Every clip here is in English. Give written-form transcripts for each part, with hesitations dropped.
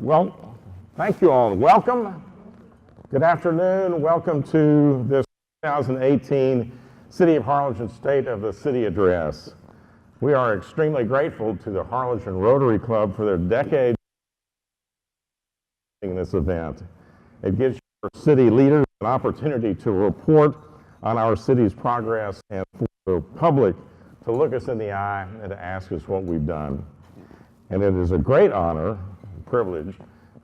Well, thank you all and welcome. Good afternoon. Welcome to this 2018 City of Harlingen State of the City Address. We are extremely grateful to the Harlingen Rotary Club for their decades in this event. It gives our city leaders an opportunity to report on our city's progress and for the public to look us in the eye and to ask us what we've done. And it is a great honor, privilege,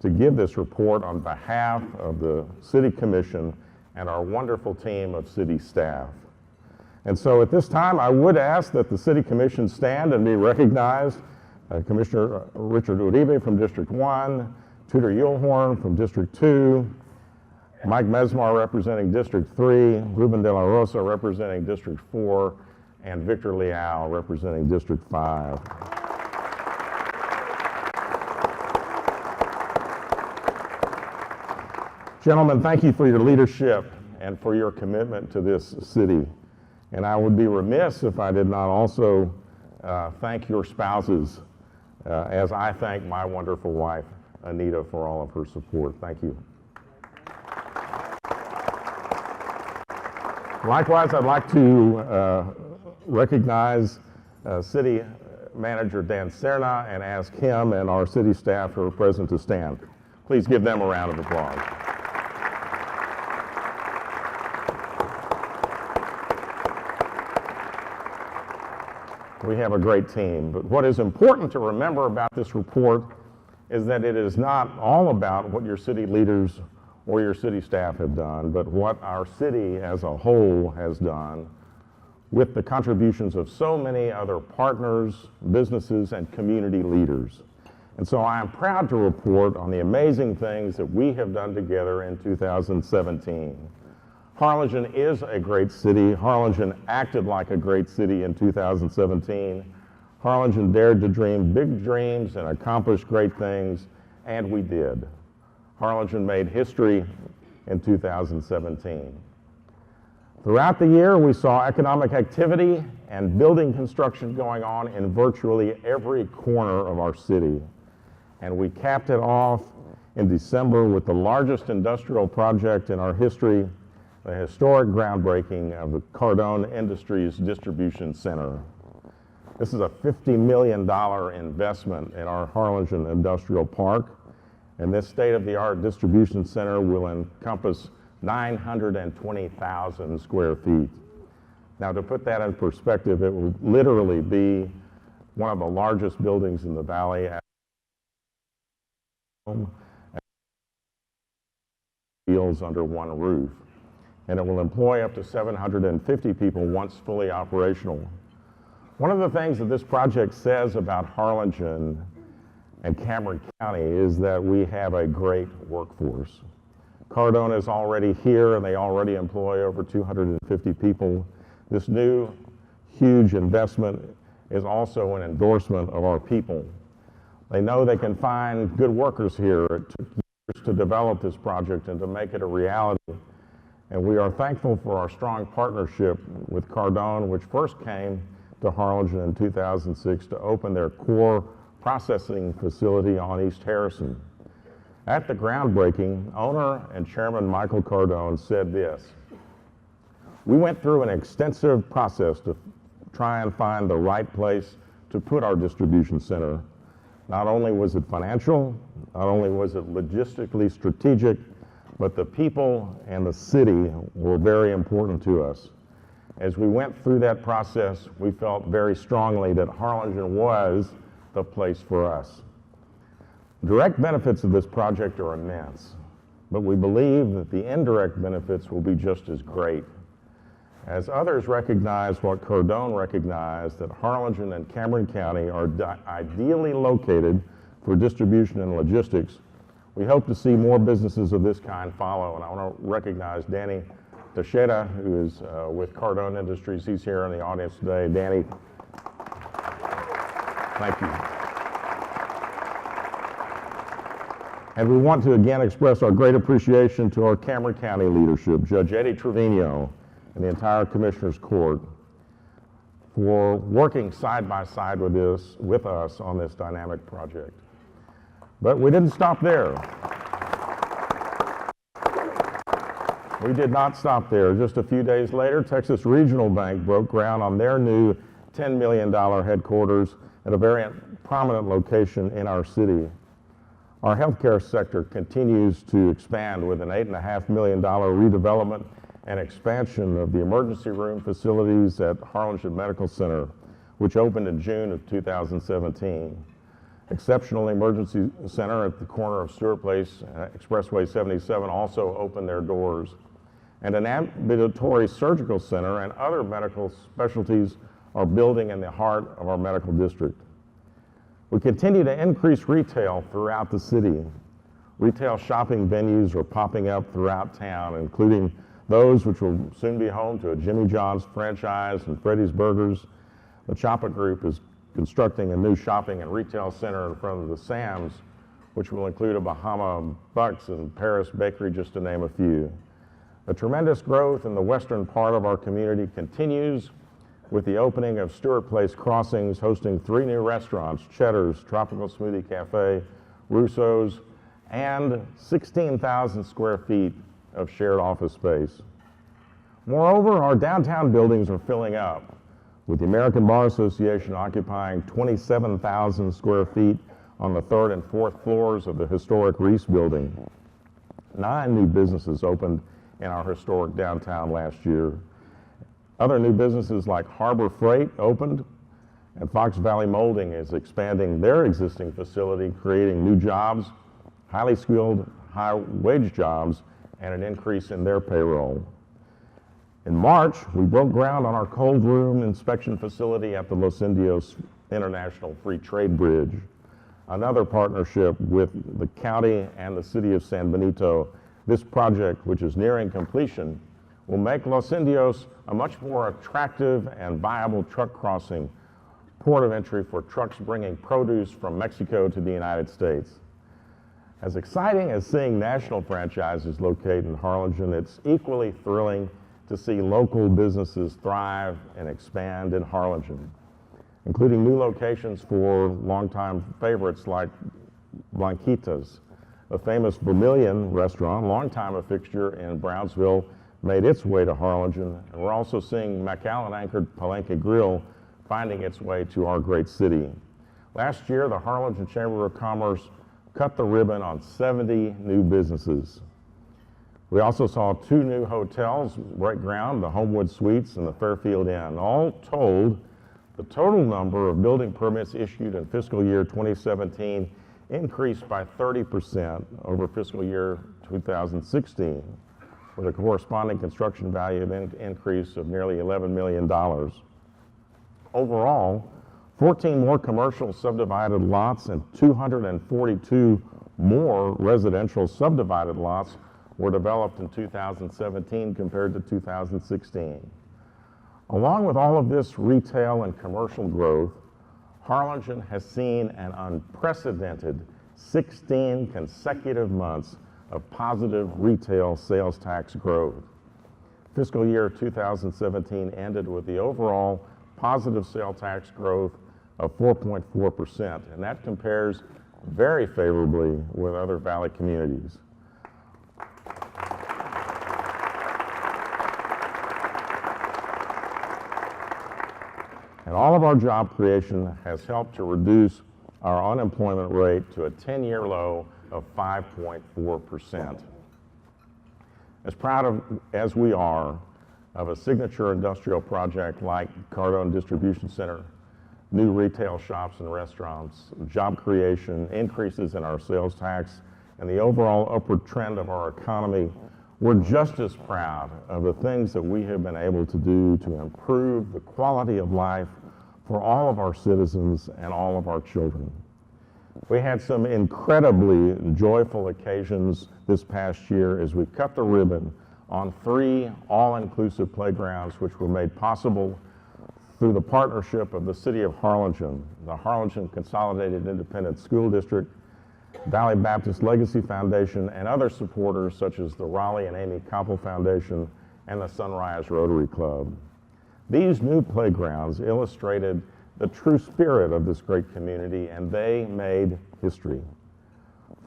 to give this report on behalf of the City Commission and our wonderful team of city staff. And so at this time, I would ask that the City Commission stand and be recognized. Commissioner Richard Uribe from District 1, Tudor Yulhorn from District 2, Mike Mesmar representing District 3, Ruben De La Rosa representing District 4, and Victor Leal representing District 5. Gentlemen, thank you for your leadership and for your commitment to this city. And I would be remiss if I did not also thank your spouses as I thank my wonderful wife, Anita, for all of her support. Thank you. Likewise, I'd like to recognize City Manager Dan Serna and ask him and our city staff who are present to stand. Please give them a round of applause. We have a great team, but what is important to remember about this report is that it is not all about what your city leaders or your city staff have done, but what our city as a whole has done with the contributions of so many other partners, businesses, and community leaders. And so I am proud to report on the amazing things that we have done together in 2017. Harlingen is a great city. Harlingen acted like a great city in 2017. Harlingen dared to dream big dreams and accomplish great things, and we did. Harlingen made history in 2017. Throughout the year, we saw economic activity and building construction going on in virtually every corner of our city. And we capped it off in December with the largest industrial project in our history, the historic groundbreaking of the Cardone Industries Distribution Center. This is a $50 million investment in our Harlingen Industrial Park, and this state-of-the-art distribution center will encompass 920,000 square feet. Now, to put that in perspective, it will literally be one of the largest buildings in the valley. Fields under one roof. And it will employ up to 750 people once fully operational. One of the things that this project says about Harlingen and Cameron County is that we have a great workforce. Cardone is already here and they already employ over 250 people. This new huge investment is also an endorsement of our people. They know they can find good workers here. It took years to develop this project and to make it a reality. And we are thankful for our strong partnership with Cardone, which first came to Harlingen in 2006 to open their core processing facility on East Harrison. At the groundbreaking, owner and chairman Michael Cardone said this: "We went through an extensive process to try and find the right place to put our distribution center. Not only was it financial, not only was it logistically strategic, but the people and the city were very important to us. As we went through that process, we felt very strongly that Harlingen was the place for us." Direct benefits of this project are immense, but we believe that the indirect benefits will be just as great. As others recognize what Cardone recognized, that Harlingen and Cameron County are ideally located for distribution and logistics, we hope to see more businesses of this kind follow. And I want to recognize Danny Teixeira, who is with Cardone Industries. He's here in the audience today. Danny, thank you. And we want to again express our great appreciation to our Cameron County leadership, Judge Eddie Trevino and the entire Commissioner's Court, for working side by side with us on this dynamic project. But we didn't stop there. We did not stop there. Just a few days later, Texas Regional Bank broke ground on their new $10 million headquarters at a very prominent location in our city. Our healthcare sector continues to expand with an $8.5 million redevelopment and expansion of the emergency room facilities at Harlingen Medical Center, which opened in June of 2017. Exceptional Emergency Center at the corner of Stewart Place, Expressway 77 also opened their doors. And an ambulatory surgical center and other medical specialties are building in the heart of our medical district. We continue to increase retail throughout the city. Retail shopping venues are popping up throughout town, including those which will soon be home to a Jimmy John's franchise and Freddy's Burgers. The Chapa Group is constructing a new shopping and retail center in front of the Sam's, which will include a Bahama Bucks and Paris Bakery, just to name a few. The tremendous growth in the western part of our community continues with the opening of Stewart Place Crossings, hosting 3 new restaurants, Cheddar's, Tropical Smoothie Cafe, Russo's, and 16,000 square feet of shared office space. Moreover, our downtown buildings are filling up, with the American Bar Association occupying 27,000 square feet on the 3rd and 4th floors of the historic Reese building. 9 new businesses opened in our historic downtown last year. Other new businesses like Harbor Freight opened, and Fox Valley Molding is expanding their existing facility, creating new jobs, highly skilled, high-wage jobs, and an increase in their payroll. In March, we broke ground on our cold room inspection facility at the Los Indios International Free Trade Bridge, another partnership with the county and the city of San Benito. This project, which is nearing completion, will make Los Indios a much more attractive and viable truck crossing, port of entry for trucks bringing produce from Mexico to the United States. As exciting as seeing national franchises locate in Harlingen, it's equally thrilling to see local businesses thrive and expand in Harlingen, including new locations for longtime favorites like Blanquitas. A famous Vermilion restaurant, longtime a fixture in Brownsville, made its way to Harlingen, and we're also seeing McAllen-anchored Palenque Grill finding its way to our great city. Last year, the Harlingen Chamber of Commerce cut the ribbon on 70 new businesses. We also saw 2 new hotels break ground, the Homewood Suites and the Fairfield Inn. All told, the total number of building permits issued in fiscal year 2017 increased by 30% over fiscal year 2016, with a corresponding construction value increase of nearly $11 million. Overall, 14 more commercial subdivided lots and 242 more residential subdivided lots were developed in 2017 compared to 2016. Along with all of this retail and commercial growth, Harlingen has seen an unprecedented 16 consecutive months of positive retail sales tax growth. Fiscal year 2017 ended with the overall positive sales tax growth of 4.4%, and that compares very favorably with other Valley communities. And all of our job creation has helped to reduce our unemployment rate to a 10-year low of 5.4%. As proud as we are of a signature industrial project like Cardone Distribution Center, new retail shops and restaurants, job creation, increases in our sales tax, and the overall upward trend of our economy, we're just as proud of the things that we have been able to do to improve the quality of life for all of our citizens and all of our children. We had some incredibly joyful occasions this past year as we cut the ribbon on 3 all-inclusive playgrounds which were made possible through the partnership of the City of Harlingen, the Harlingen Consolidated Independent School District, Valley Baptist Legacy Foundation, and other supporters such as the Raleigh and Amy Koppel Foundation and the Sunrise Rotary Club. These new playgrounds illustrated the true spirit of this great community, and they made history.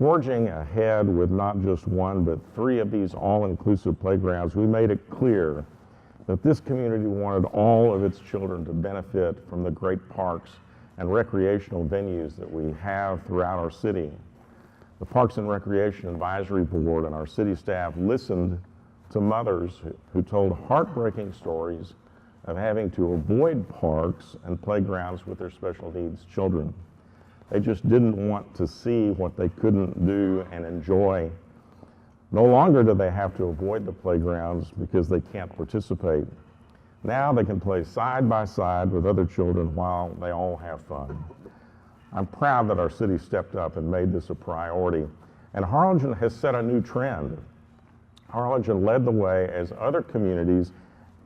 forging ahead with not just one, but 3 of these all-inclusive playgrounds, we made it clear that this community wanted all of its children to benefit from the great parks and recreational venues that we have throughout our city. The Parks and Recreation Advisory Board and our city staff listened to mothers who told heartbreaking stories of having to avoid parks and playgrounds with their special needs children. They just didn't want to see what they couldn't do and enjoy. No longer do they have to avoid the playgrounds because they can't participate. Now they can play side by side with other children while they all have fun. I'm proud that our city stepped up and made this a priority. And Harlingen has set a new trend. Harlingen led the way as other communities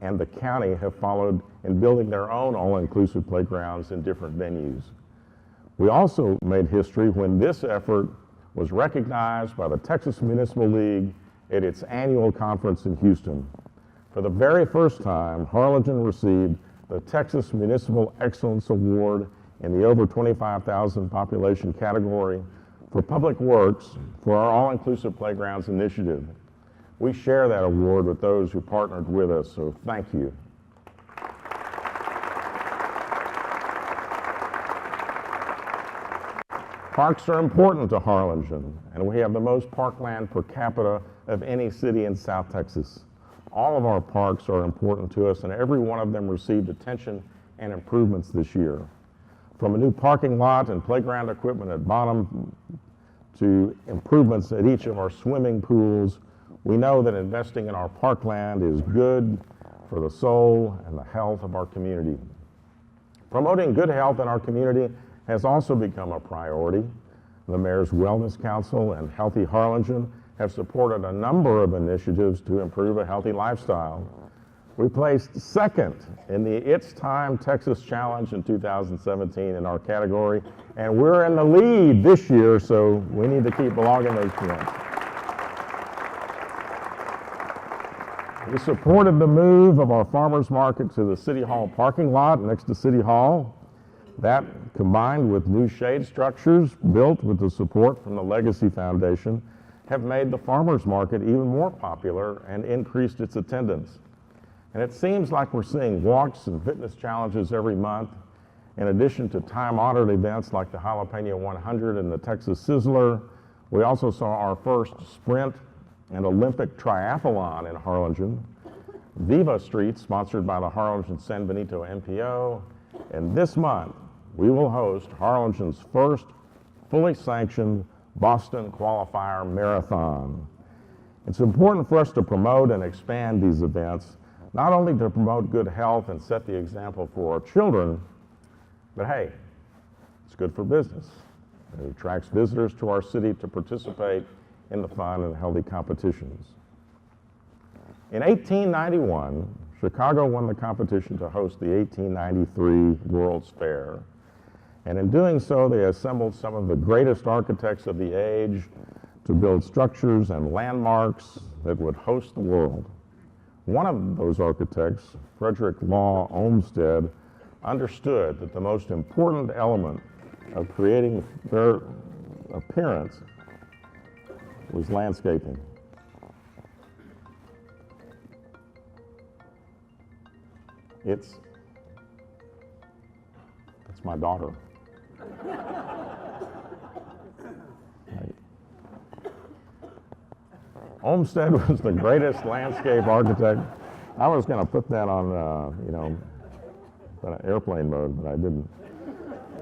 and the county have followed in building their own all-inclusive playgrounds in different venues. We also made history when this effort was recognized by the Texas Municipal League at its annual conference in Houston. For the very first time, Harlingen received the Texas Municipal Excellence Award in the over 25,000 population category for public works for our all-inclusive playgrounds initiative. We share that award with those who partnered with us, so thank you. Parks are important to Harlingen, and we have the most parkland per capita of any city in South Texas. All of our parks are important to us, and every one of them received attention and improvements this year. From a new parking lot and playground equipment at Bonham to improvements at each of our swimming pools, we know that investing in our parkland is good for the soul and the health of our community. Promoting good health in our community has also become a priority. The Mayor's Wellness Council and Healthy Harlingen have supported a number of initiatives to improve a healthy lifestyle. We placed second in the It's Time Texas Challenge in 2017 in our category, and we're in the lead this year, so we need to keep logging those points. We supported the move of our farmers market to the City Hall parking lot next to City Hall. That, combined with new shade structures built with the support from the Legacy Foundation, have made the farmers market even more popular and increased its attendance. And it seems like we're seeing walks and fitness challenges every month, in addition to time-honored events like the Jalapeno 100 and the Texas Sizzler. We also saw our first sprint and Olympic triathlon in Harlingen. Viva Street, sponsored by the Harlingen San Benito MPO, and this month, we will host Harlingen's first fully sanctioned Boston Qualifier Marathon. It's important for us to promote and expand these events, not only to promote good health and set the example for our children, but hey, it's good for business. It attracts visitors to our city to participate in the fun and healthy competitions. In 1891, Chicago won the competition to host the 1893 World's Fair. And in doing so, they assembled some of the greatest architects of the age to build structures and landmarks that would host the world. One of those architects, Frederick Law Olmsted, understood that the most important element of creating their appearance was landscaping. It's my daughter. Right. Olmsted was the greatest landscape architect. I was going to put that on, airplane mode, but I didn't.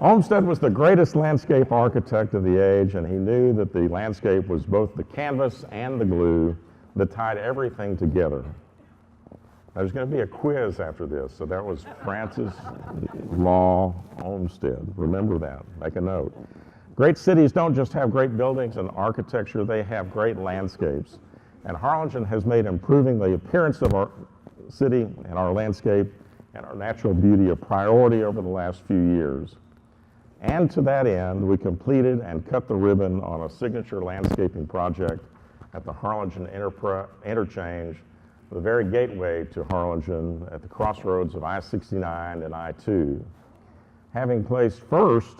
Olmsted was the greatest landscape architect of the age, and he knew that the landscape was both the canvas and the glue that tied everything together. There's going to be a quiz after this, so that was Francis Law Olmsted. Remember that, make a note. Great cities don't just have great buildings and architecture, they have great landscapes. And Harlingen has made improving the appearance of our city and our landscape and our natural beauty a priority over the last few years. And to that end, we completed and cut the ribbon on a signature landscaping project at the Harlingen Interchange, the very gateway to Harlingen at the crossroads of I-69 and I-2. Having placed first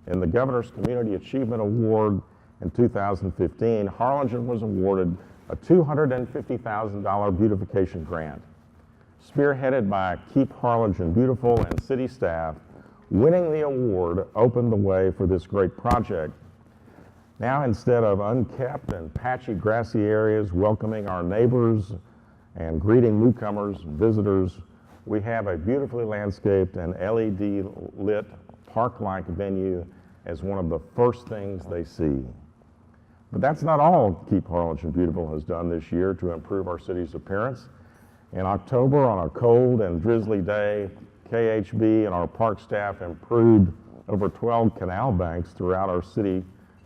in the Governor's Community Achievement Award in 2015, Harlingen was awarded a $250,000 beautification grant. Spearheaded by Keep Harlingen Beautiful and city staff, winning the award opened the way for this great project. Now, instead of unkept and patchy grassy areas welcoming our neighbors and greeting newcomers and visitors, we have a beautifully landscaped and LED-lit park-like venue as one of the first things they see. But that's not all Keep Harlingen Beautiful has done this year to improve our city's appearance. In October, on a cold and drizzly day, KHB and our park staff improved over 12 canal banks throughout our city,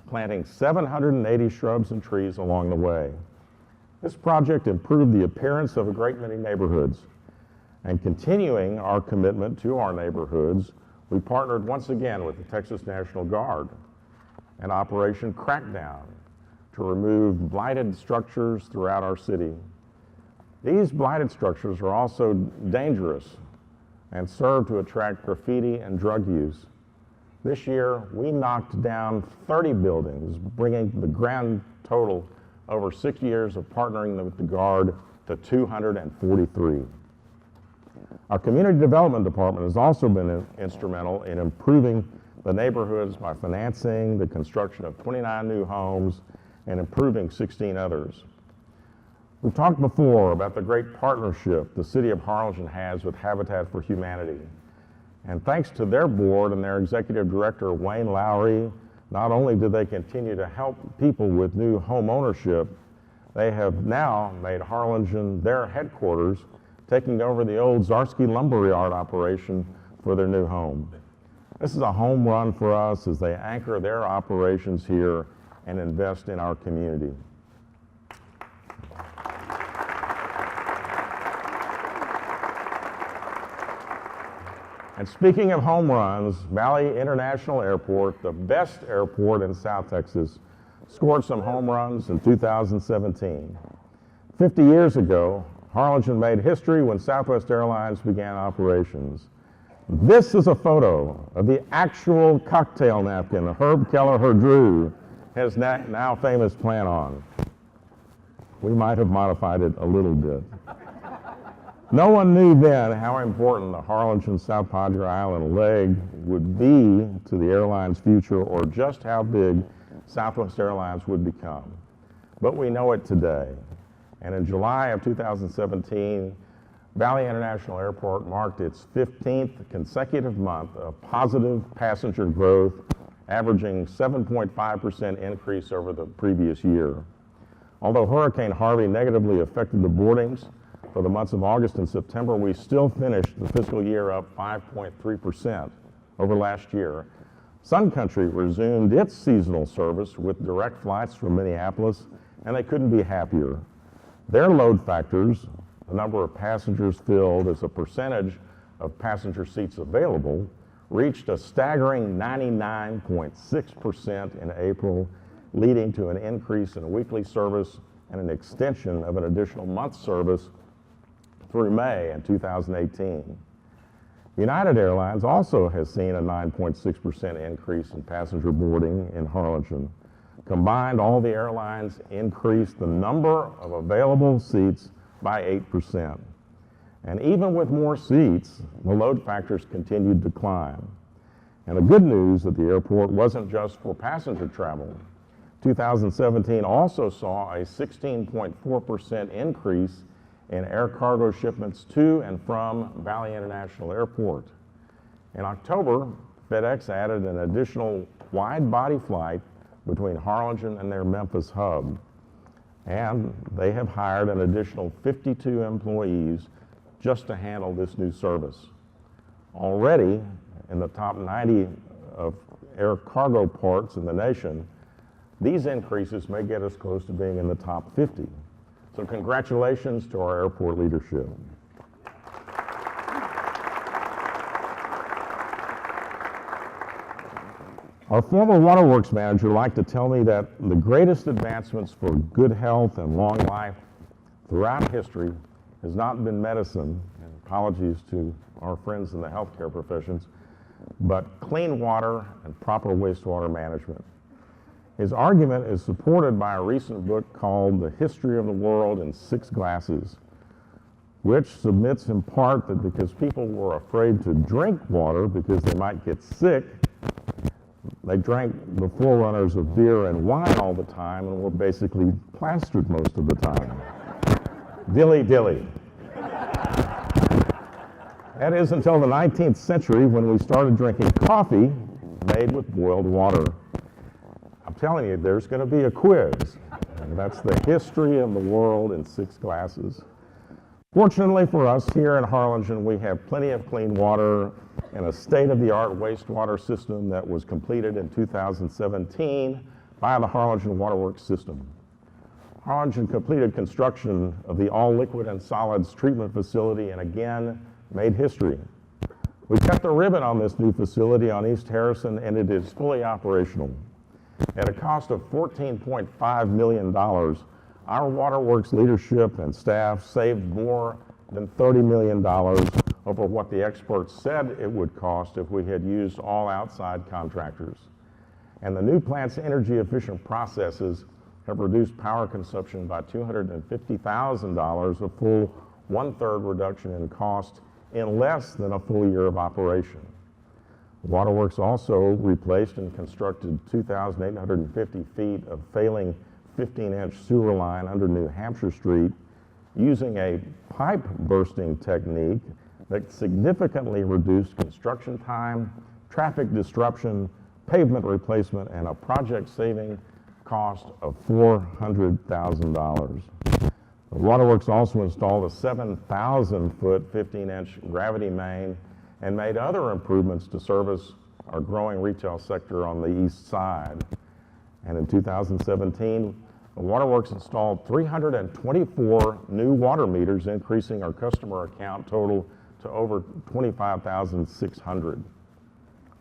planting 780 shrubs and trees along the way. This project improved the appearance of a great many neighborhoods. And continuing our commitment to our neighborhoods, we partnered once again with the Texas National Guard and Operation Crackdown to remove blighted structures throughout our city. These blighted structures are also dangerous and serve to attract graffiti and drug use. This year, we knocked down 30 buildings, bringing the grand total over 6 years of partnering with the Guard to 243. Our Community Development Department has also been instrumental in improving the neighborhoods by financing the construction of 29 new homes and improving 16 others. We've talked before about the great partnership the City of Harlingen has with Habitat for Humanity. And thanks to their board and their executive director, Wayne Lowry, not only do they continue to help people with new home ownership, they have now made Harlingen their headquarters, taking over the old Zarsky Lumberyard operation for their new home. This is a home run for us as they anchor their operations here and invest in our community. And speaking of home runs, Valley International Airport, the best airport in South Texas, scored some home runs in 2017. 50 years ago, Harlingen made history when Southwest Airlines began operations. This is a photo of the actual cocktail napkin Herb Kelleher Drew has now famous plan on. We might have modified it a little bit. No one knew then how important the Harlingen-South Padre Island leg would be to the airline's future or just how big Southwest Airlines would become. But we know it today. And in July of 2017, Valley International Airport marked its 15th consecutive month of positive passenger growth, averaging 7.5% increase over the previous year. Although Hurricane Harvey negatively affected the boardings for the months of August and September, we still finished the fiscal year up 5.3% over last year. Sun Country resumed its seasonal service with direct flights from Minneapolis, and they couldn't be happier. Their load factors, the number of passengers filled as a percentage of passenger seats available, reached a staggering 99.6% in April, leading to an increase in weekly service and an extension of an additional month's service through May in 2018. United Airlines also has seen a 9.6% increase in passenger boarding in Harlingen. Combined, all the airlines increased the number of available seats by 8%. And even with more seats, the load factors continued to climb. And the good news at the airport wasn't just for passenger travel. 2017 also saw a 16.4% increase in air cargo shipments to and from Valley International Airport. In October, FedEx added an additional wide-body flight between Harlingen and their Memphis hub. And they have hired an additional 52 employees just to handle this new service. Already, in the top 90 of air cargo ports in the nation, these increases may get us close to being in the top 50. So congratulations to our airport leadership. Our former waterworks manager liked to tell me that the greatest advancements for good health and long life throughout history has not been medicine, and apologies to our friends in the healthcare professions, but clean water and proper wastewater management. His argument is supported by a recent book called The History of the World in Six Glasses, which submits in part that because people were afraid to drink water because they might get sick, they drank the forerunners of beer and wine all the time and were basically plastered most of the time. Dilly dilly. That is until the 19th century when we started drinking coffee made with boiled water. I'm telling you, there's going to be a quiz. And that's the history of the world in six glasses. Fortunately for us here in Harlingen, we have plenty of clean water and a state-of-the-art wastewater system that was completed in 2017 by the Harlingen Waterworks system. Harlingen completed construction of the all-liquid and solids treatment facility and again made history. We cut the ribbon on this new facility on East Harrison and it is fully operational. At a cost of $14.5 million, our Waterworks leadership and staff saved more than $30 million over what the experts said it would cost if we had used all outside contractors. And the new plant's energy efficient processes have reduced power consumption by $250,000, a full one-third reduction in cost in less than a full year of operation. Waterworks also replaced and constructed 2,850 feet of failing 15-inch sewer line under New Hampshire Street using a pipe bursting technique that significantly reduced construction time, traffic disruption, pavement replacement, and a project saving cost of $400,000. The Waterworks also installed a 7,000-foot 15-inch gravity main and made other improvements to service our growing retail sector on the east side. And in 2017, the Waterworks installed 324 new water meters, increasing our customer account total to over 25,600.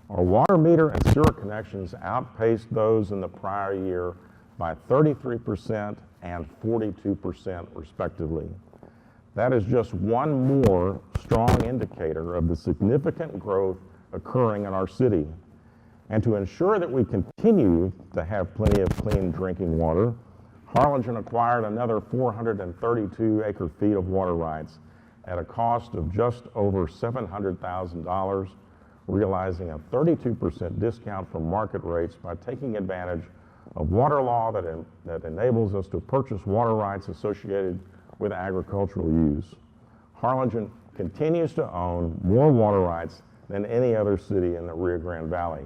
Our water meter and sewer connections outpaced those in the prior year by 33% and 42% respectively. That is just one more strong indicator of the significant growth occurring in our city. And to ensure that we continue to have plenty of clean drinking water, Harlingen acquired another 432 acre-feet of water rights at a cost of just over $700,000, realizing a 32% discount from market rates by taking advantage of water law that enables us to purchase water rights associated with agricultural use. Harlingen continues to own more water rights than any other city in the Rio Grande Valley.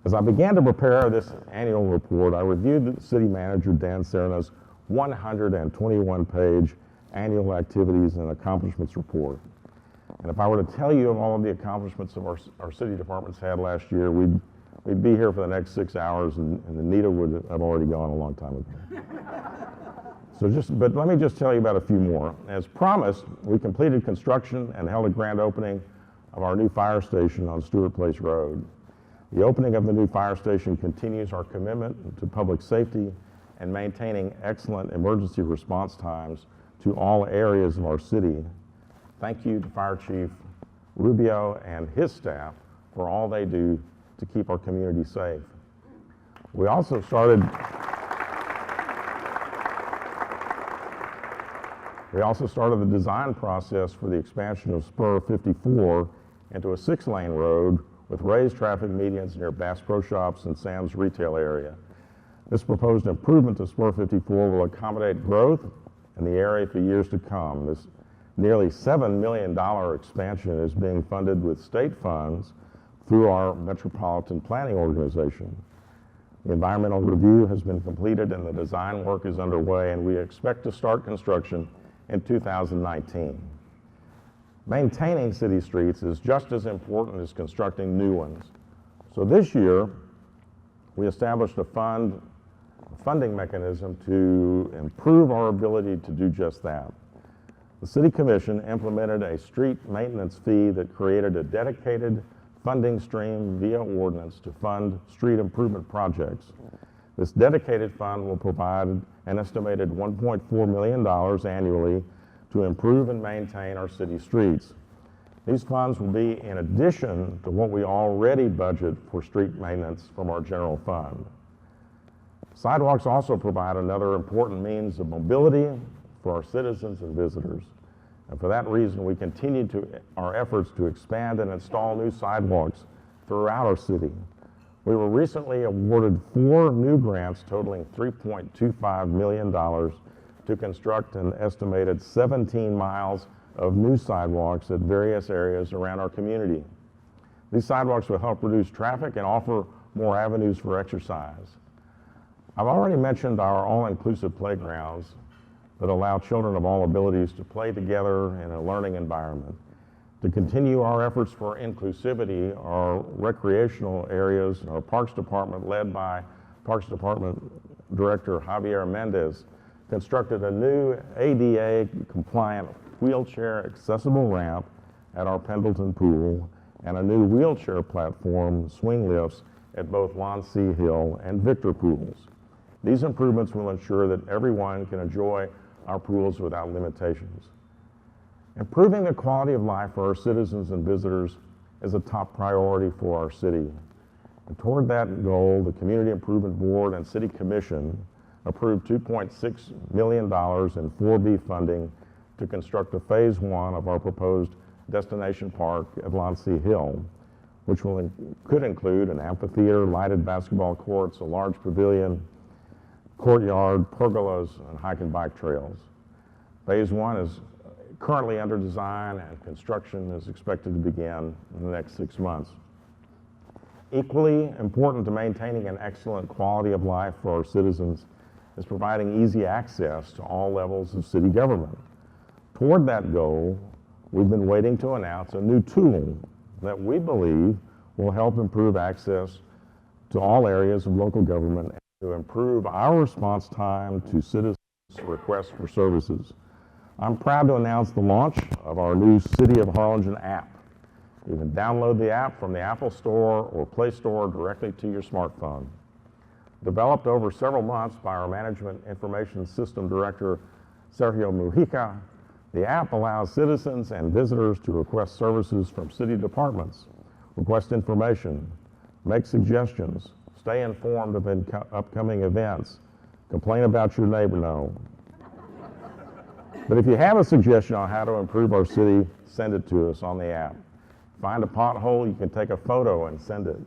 As I began to prepare this annual report, I reviewed the city manager Dan Serna's 121-page annual activities and accomplishments report. And if I were to tell you of all of the accomplishments of our city departments had last year, we'd be here for the next 6 hours and Anita would have already gone a long time ago. But let me just tell you about a few more. As promised, we completed construction and held a grand opening of our new fire station on Stewart Place Road. The opening of the new fire station continues our commitment to public safety and maintaining excellent emergency response times to all areas of our city. Thank you to Fire Chief Rubio and his staff for all they do to keep our community safe. We also started the design process for the expansion of Spur 54 into a 6-lane road with raised traffic medians near Bass Pro Shops and Sam's retail area. This proposed improvement to Spur 54 will accommodate growth in the area for years to come. This nearly $7 million expansion is being funded with state funds through our Metropolitan Planning Organization. The environmental review has been completed and the design work is underway, and we expect to start construction in 2019. Maintaining city streets is just as important as constructing new ones. So this year, we established a funding mechanism to improve our ability to do just that. The City Commission implemented a street maintenance fee that created a dedicated funding stream via ordinance to fund street improvement projects. This dedicated fund will provide an estimated $1.4 million annually to improve and maintain our city streets. These funds will be in addition to what we already budget for street maintenance from our general fund. Sidewalks also provide another important means of mobility for our citizens and visitors. And for that reason, we continue our efforts to expand and install new sidewalks throughout our city. We were recently awarded 4 new grants totaling $3.25 million to construct an estimated 17 miles of new sidewalks at various areas around our community. These sidewalks will help reduce traffic and offer more avenues for exercise. I've already mentioned our all-inclusive playgrounds that allow children of all abilities to play together in a learning environment. To continue our efforts for inclusivity, our recreational areas, our Parks Department, led by Parks Department Director Javier Mendez, constructed a new ADA-compliant wheelchair accessible ramp at our Pendleton Pool and a new wheelchair platform swing lifts at both Lonsea Hill and Victor Pools. These improvements will ensure that everyone can enjoy our pools without limitations. Improving the quality of life for our citizens and visitors is a top priority for our city. And toward that goal, the Community Improvement Board and City Commission approved $2.6 million in 4B funding to construct a phase 1 of our proposed destination park at Lonsea Hill, which could include an amphitheater, lighted basketball courts, a large pavilion, courtyard, pergolas, and hike and bike trails. Phase 1 is currently under design and construction is expected to begin in the next 6 months. Equally important to maintaining an excellent quality of life for our citizens is providing easy access to all levels of city government. Toward that goal, we've been waiting to announce a new tool that we believe will help improve access to all areas of local government and to improve our response time to citizens' requests for services. I'm proud to announce the launch of our new City of Harlingen app. You can download the app from the Apple Store or Play Store directly to your smartphone. Developed over several months by our Management Information System Director, Sergio Mujica, the app allows citizens and visitors to request services from city departments, request information, make suggestions, stay informed of upcoming events, complain about your neighbor. But if you have a suggestion on how to improve our city, send it to us on the app. Find a pothole, you can take a photo and send it.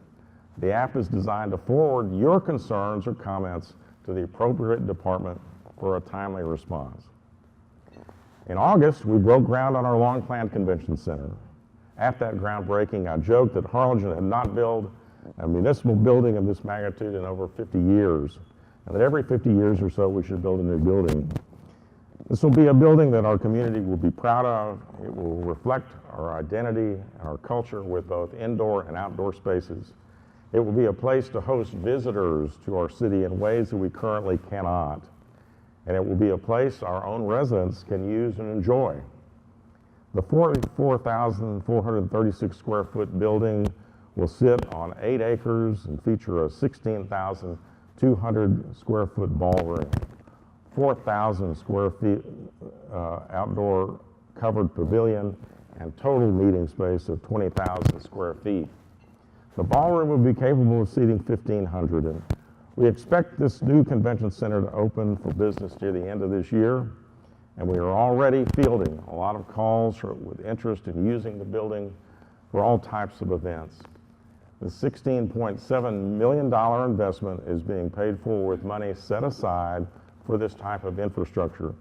The app is designed to forward your concerns or comments to the appropriate department for a timely response. In August, we broke ground on our long-planned convention center. At that groundbreaking, I joked that Harlingen had not built a municipal building of this magnitude in over 50 years, and that every 50 years or so we should build a new building. This will be a building that our community will be proud of. It will reflect our identity and our culture with both indoor and outdoor spaces. It will be a place to host visitors to our city in ways that we currently cannot. And it will be a place our own residents can use and enjoy. The 44,436 square foot building will sit on 8 acres and feature a 16,200 square foot ballroom, 4,000 square feet outdoor covered pavilion, and total meeting space of 20,000 square feet. The ballroom will be capable of seating 1,500, and we expect this new convention center to open for business near the end of this year, and we are already fielding a lot of calls with interest in using the building for all types of events. The $16.7 million investment is being paid for with money set aside for this type of infrastructure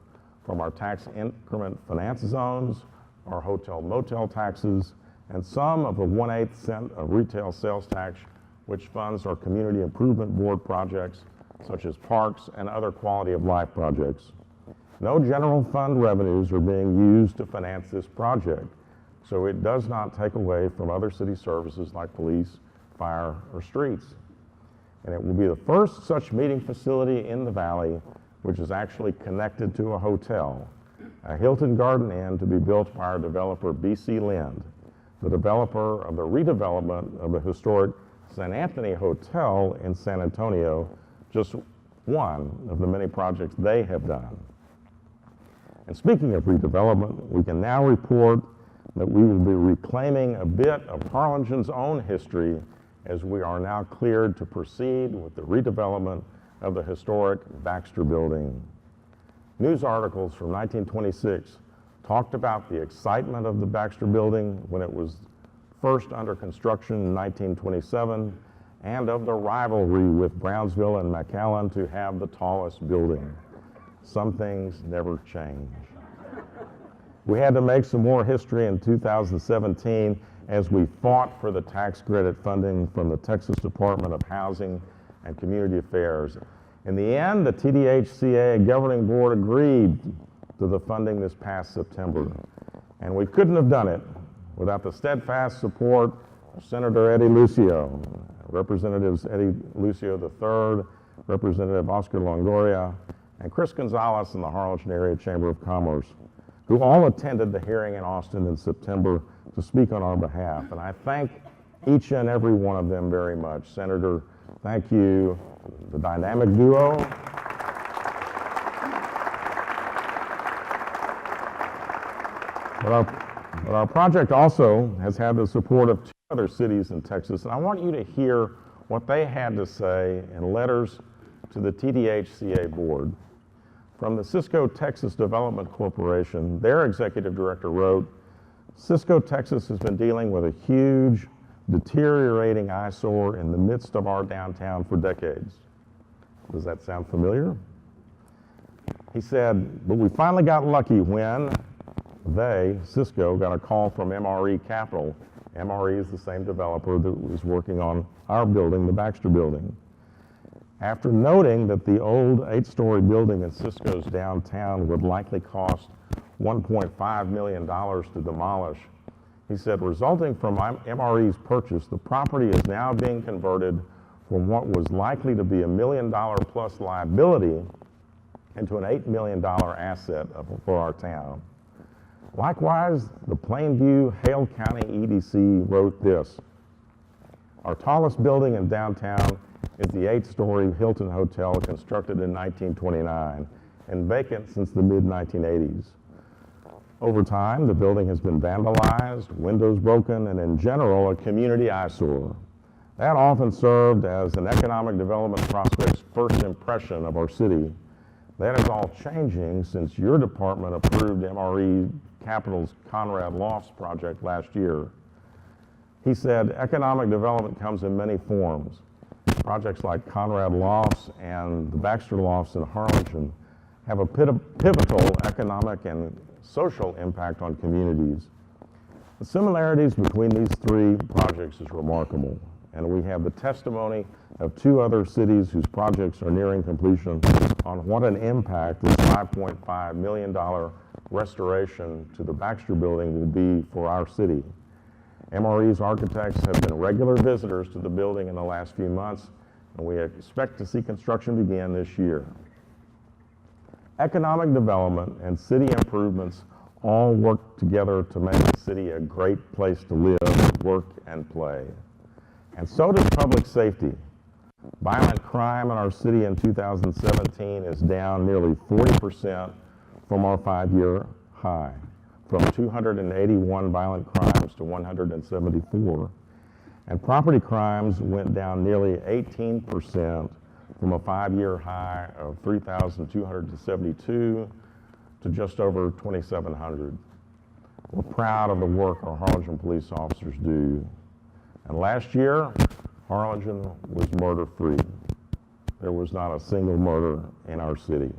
from our tax increment finance zones, our hotel motel taxes, and some of the 1/8 cent of retail sales tax, which funds our Community Improvement Board projects, such as parks and other quality of life projects. No general fund revenues are being used to finance this project, so it does not take away from other city services like police, fire, or streets. And it will be the first such meeting facility in the valley which is actually connected to a hotel, a Hilton Garden Inn to be built by our developer BC Lind, the developer of the redevelopment of the historic San Anthony Hotel in San Antonio, just one of the many projects they have done. And speaking of redevelopment, we can now report that we will be reclaiming a bit of Harlingen's own history as we are now cleared to proceed with the redevelopment of the historic Baxter Building. News articles from 1926 talked about the excitement of the Baxter Building when it was first under construction in 1927, and of the rivalry with Brownsville and McAllen to have the tallest building. Some things never change. We had to make some more history in 2017 as we fought for the tax credit funding from the Texas Department of Housing and Community Affairs. In the end, the TDHCA governing board agreed to the funding this past September, and we couldn't have done it without the steadfast support of Senator Eddie Lucio, Representatives Eddie Lucio III, Representative Oscar Longoria, and Chris Gonzalez in the Harlingen Area Chamber of Commerce, who all attended the hearing in Austin in September to speak on our behalf. And I thank each and every one of them very much. Senator, thank you. The dynamic duo. But our project also has had the support of 2 other cities in Texas, and I want you to hear what they had to say in letters to the TDHCA board. From the Cisco Texas Development Corporation, their executive director wrote, "Cisco Texas has been dealing with a huge, deteriorating eyesore in the midst of our downtown for decades." Does that sound familiar? He said, "But we finally got lucky when Cisco, got a call from MRE Capital." MRE is the same developer that was working on our building, the Baxter Building. After noting that the old 8-story building in Cisco's downtown would likely cost $1.5 million to demolish, he said, resulting from MRE's purchase, the property is now being converted from what was likely to be $1 million plus liability into an $8 million asset for our town. Likewise, the Plainview Hale County EDC wrote this: "Our tallest building in downtown is the 8-story Hilton Hotel constructed in 1929 and vacant since the mid-1980s. Over time, the building has been vandalized, windows broken, and in general, a community eyesore. That often served as an economic development prospect's first impression of our city. That is all changing since your department approved MRE Capital's Conrad Lofts project last year." He said, "Economic development comes in many forms. Projects like Conrad Lofts and the Baxter Lofts in Harlingen have a pivotal economic and social impact on communities. The similarities between these 3 projects is remarkable, and we have the testimony of 2 other cities whose projects are nearing completion on what an impact this $5.5 million restoration to the Baxter Building will be for our city. MRE's architects have been regular visitors to the building in the last few months, and we expect to see construction begin this year. Economic development and city improvements all work together to make the city a great place to live, work, and play. And so does public safety. Violent crime in our city in 2017 is down nearly 40% from our 5-year high, from 281 violent crimes to 174. And property crimes went down nearly 18% from a 5-year high of 3,272 to just over 2,700. We're proud of the work our Harlingen police officers do. And last year, Harlingen was murder-free. There was not a single murder in our city.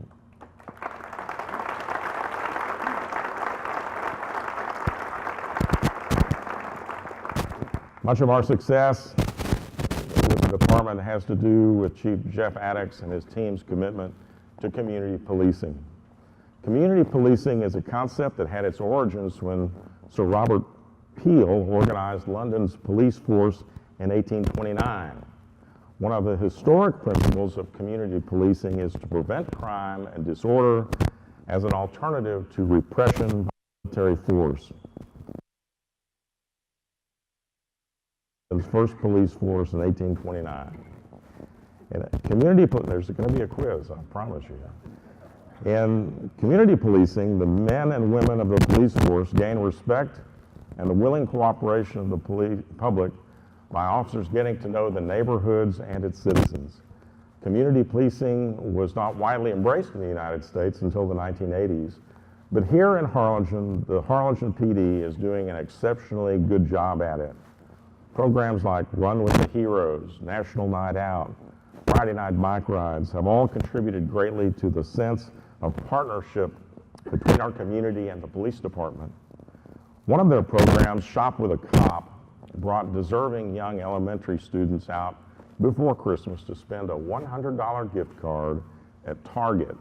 Much of our success with the department has to do with Chief Jeff Addix and his team's commitment to community policing. Community policing is a concept that had its origins when Sir Robert Peel organized London's police force in 1829. One of the historic principles of community policing is to prevent crime and disorder as an alternative to repression by military force. The first police force in 1829. And there's going to be a quiz, I promise you. In community policing, the men and women of the police force gain respect and the willing cooperation of the public by officers getting to know the neighborhoods and its citizens. Community policing was not widely embraced in the United States until the 1980s, but here in Harlingen, the Harlingen PD is doing an exceptionally good job at it. Programs like Run with the Heroes, National Night Out, Friday Night Bike Rides have all contributed greatly to the sense of partnership between our community and the police department. One of their programs, Shop with a Cop, brought deserving young elementary students out before Christmas to spend a $100 gift card at Target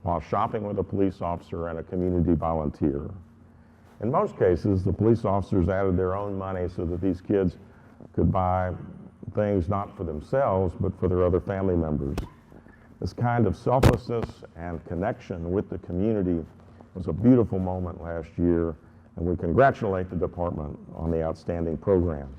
while shopping with a police officer and a community volunteer. In most cases, the police officers added their own money so that these kids could buy things not for themselves, but for their other family members. This kind of selflessness and connection with the community was a beautiful moment last year, and we congratulate the department on the outstanding program.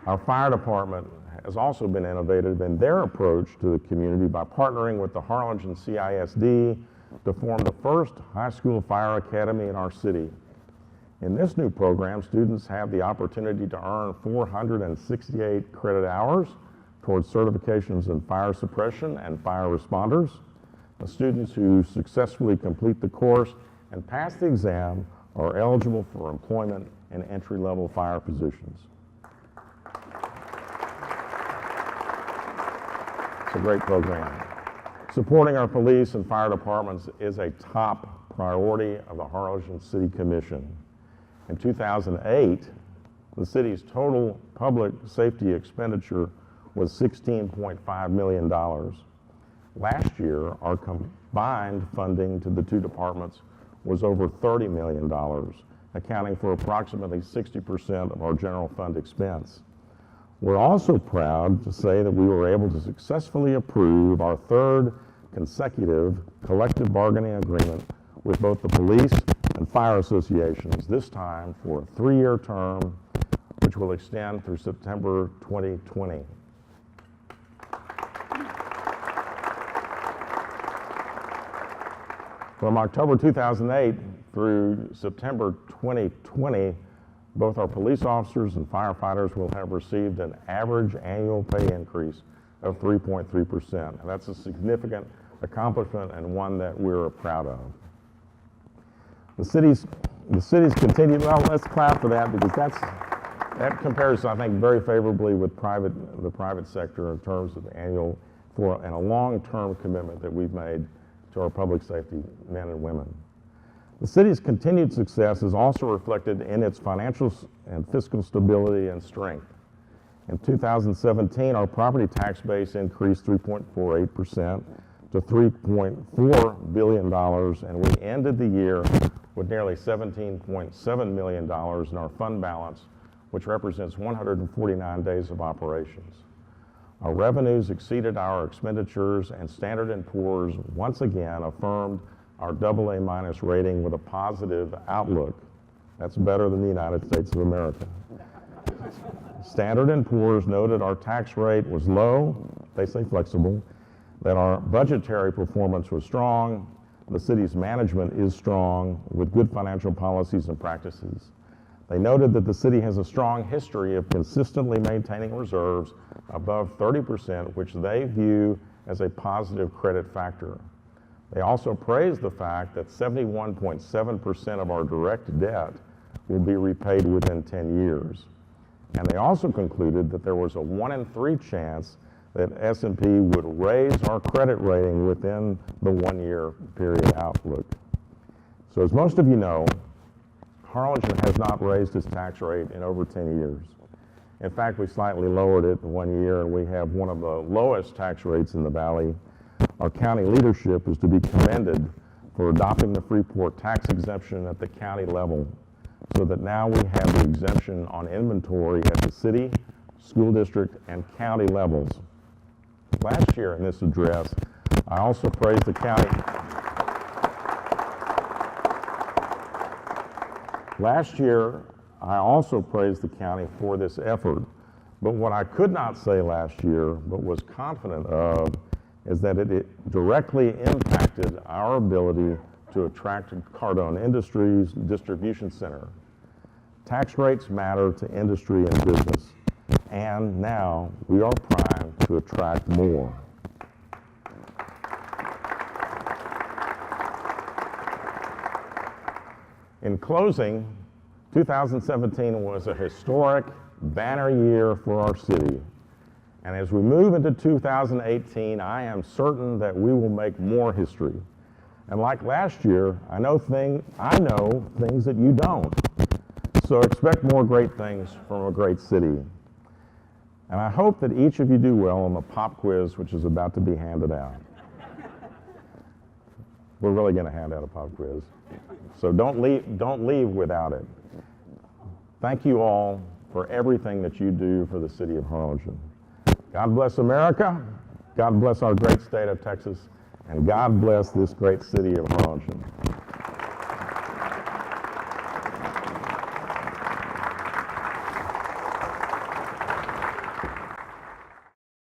Our fire department has also been innovative in their approach to the community by partnering with the Harlingen CISD to form the first high school fire academy in our city. In this new program, students have the opportunity to earn 468 credit hours towards certifications in fire suppression and fire responders. The students who successfully complete the course and pass the exam are eligible for employment in entry-level fire positions. It's a great program. Supporting our police and fire departments is a top priority of the Harlingen City Commission. In 2008, the city's total public safety expenditure was $16.5 million. Last year, our combined funding to the two departments was over $30 million, accounting for approximately 60% of our general fund expense. We're also proud to say that we were able to successfully approve our third consecutive collective bargaining agreement with both the police and fire associations, this time for a 3-year term, which will extend through September 2020. From October 2008 through September 2020, both our police officers and firefighters will have received an average annual pay increase of 3.3%. And that's a significant accomplishment and one that we're proud of. The city's continued, well, let's clap for that because that compares, I think, very favorably with the private sector in terms of annual and a long-term commitment that we've made to our public safety men and women. The city's continued success is also reflected in its financial and fiscal stability and strength. In 2017, our property tax base increased 3.48% to $3.4 billion, and we ended the year with nearly $17.7 million in our fund balance, which represents 149 days of operations. Our revenues exceeded our expenditures, and Standard & Poor's once again affirmed our AA- rating with a positive outlook. That's better than the United States of America. Standard & Poor's noted our tax rate was low, they say flexible, that our budgetary performance was strong, the city's management is strong with good financial policies and practices. They noted that the city has a strong history of consistently maintaining reserves above 30%, which they view as a positive credit factor. They also praised the fact that 71.7% of our direct debt will be repaid within 10 years. And they also concluded that there was a 1 in 3 chance that S&P would raise our credit rating within the 1-year period outlook. So as most of you know, Harlingen has not raised its tax rate in over 10 years. In fact, we slightly lowered it in 1 year, and we have one of the lowest tax rates in the valley. Our county leadership is to be commended for adopting the Freeport tax exemption at the county level, so that now we have the exemption on inventory at the city, school district, and county levels. Last year in this address, I also praised the county. Last year, I also praised the county for this effort, but what I could not say last year, but was confident of, is that it directly impacted our ability to attract Cardone Industries distribution center. Tax rates matter to industry and business, and now we are primed to attract more. In closing, 2017 was a historic banner year for our city. And as we move into 2018, I am certain that we will make more history. And like last year, I know things that you don't. So expect more great things from a great city. And I hope that each of you do well on the pop quiz, which is about to be handed out. We're really going to hand out a pop quiz. So don't leave without it. Thank you all for everything that you do for the city of Harlingen. God bless America, God bless our great state of Texas, and God bless this great city of Harlingen.